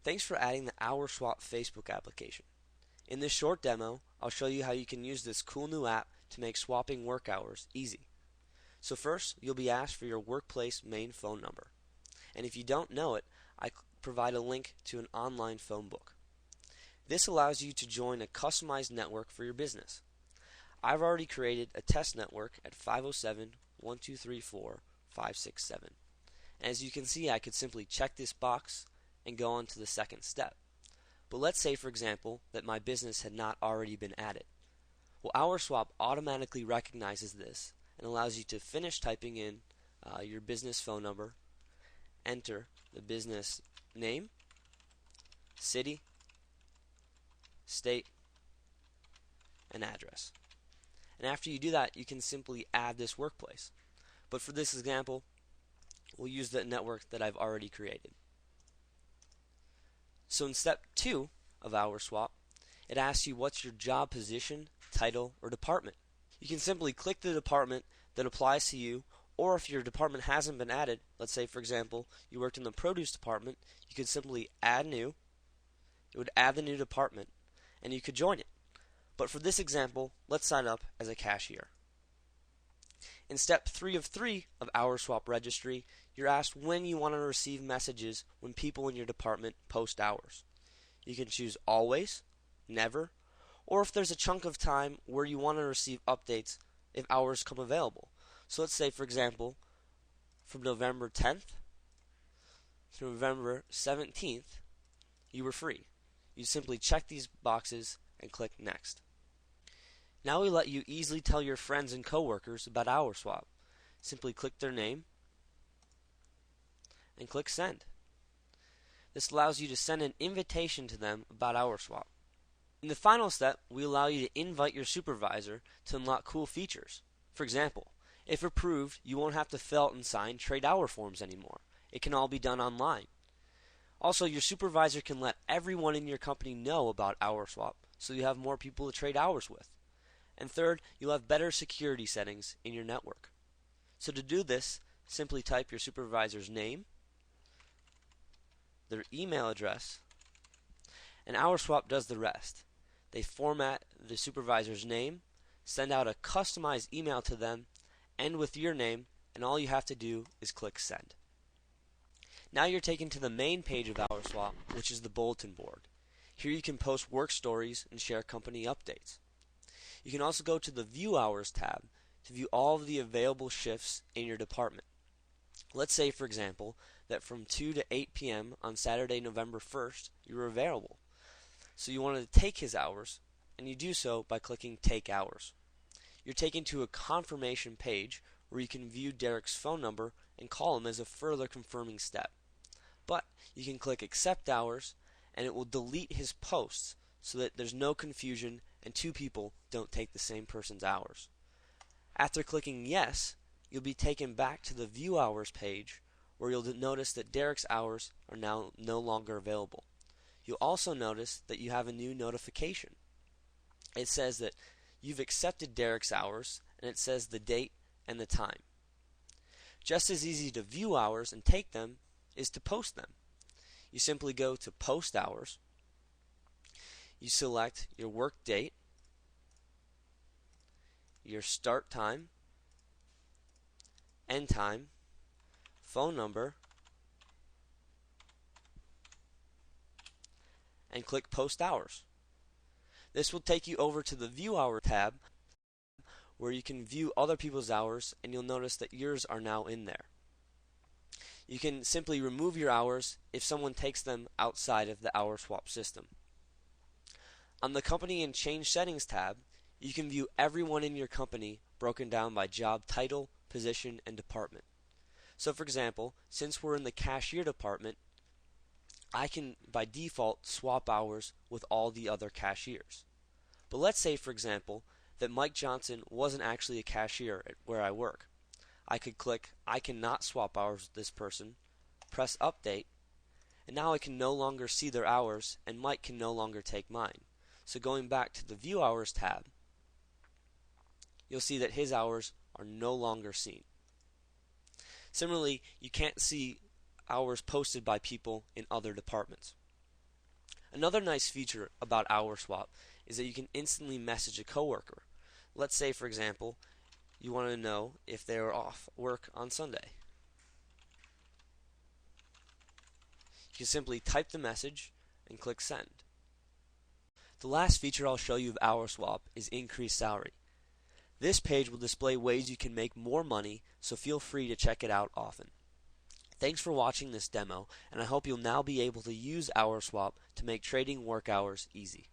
Thanks for adding the HourSwap Facebook application. In this short demo, I'll show you how you can use this cool new app to make swapping work hours easy. So first, you'll be asked for your workplace main phone number. And if you don't know it, I provide a link to an online phone book. This allows you to join a customized network for your business. I've already created a test network at 507.123.4.567. And as you can see, I could simply check this box and go on to the second step. But let's say, for example, that my business had not already been added. Well, HourSwap automatically recognizes this and allows you to finish typing in your business phone number, enter the business name, city, state, and address. And after you do that, you can simply add this workplace. But for this example, we'll use the network that I've already created. So in step 2 of HourSwap, it asks you what's your job position, title, or department. You can simply click the department that applies to you, or if your department hasn't been added, let's say for example you worked in the produce department, you could simply add new. It would add the new department and you could join it. But for this example, let's sign up as a cashier. In step 3 of HourSwap registry, you're asked when you want to receive messages when people in your department post hours. You can choose always, never, or if there's a chunk of time where you want to receive updates if hours come available. So let's say, for example, from November 10th to November 17th, you were free. You simply check these boxes and click Next. Now we let you easily tell your friends and coworkers about HourSwap. Simply click their name and click Send. This allows you to send an invitation to them about HourSwap. In the final step, we allow you to invite your supervisor to unlock cool features. For example, if approved, you won't have to fill out and sign trade hour forms anymore. It can all be done online. Also, your supervisor can let everyone in your company know about HourSwap, so you have more people to trade hours with. And third, you'll have better security settings in your network. So to do this, simply type your supervisor's name, their email address, and HourSwap does the rest. They format the supervisor's name, send out a customized email to them, end with your name, and all you have to do is click Send. Now you're taken to the main page of HourSwap, which is the bulletin board. Here you can post work stories and share company updates. You can also go to the View Hours tab to view all of the available shifts in your department. Let's say, for example, that from 2 to 8 p.m. on Saturday, November 1st, you were available. So you wanted to take his hours, and you do so by clicking Take Hours. You're taken to a confirmation page where you can view Derek's phone number and call him as a further confirming step. But you can click Accept Hours, and it will delete his posts so that there's no confusion and two people don't take the same person's hours. After clicking Yes, you'll be taken back to the View Hours page where you'll notice that Derek's hours are now no longer available. You'll also notice that you have a new notification. It says that you've accepted Derek's hours, and it says the date and the time. Just as easy to view hours and take them is to post them. You simply go to Post Hours. You select your work date, your start time, end time, phone number, and click Post Hours. This will take you over to the View Hour tab where you can view other people's hours, and you'll notice that yours are now in there. You can simply remove your hours if someone takes them outside of the HourSwap system. On the Company and Change Settings tab, you can view everyone in your company broken down by job title, position, and department. So for example, since we're in the cashier department, I can by default swap hours with all the other cashiers. But let's say, for example, that Mike Johnson wasn't actually a cashier at where I work. I could click I cannot swap hours with this person, press Update, and now I can no longer see their hours and Mike can no longer take mine. So going back to the View Hours tab, you'll see that his hours are no longer seen. Similarly, you can't see hours posted by people in other departments. Another nice feature about HourSwap is that you can instantly message a coworker. Let's say, for example, you want to know if they are off work on Sunday. You can simply type the message and click send. The last feature I'll show you of HourSwap is increased salary. This page will display ways you can make more money, so feel free to check it out often. Thanks for watching this demo, and I hope you'll now be able to use HourSwap to make trading work hours easy.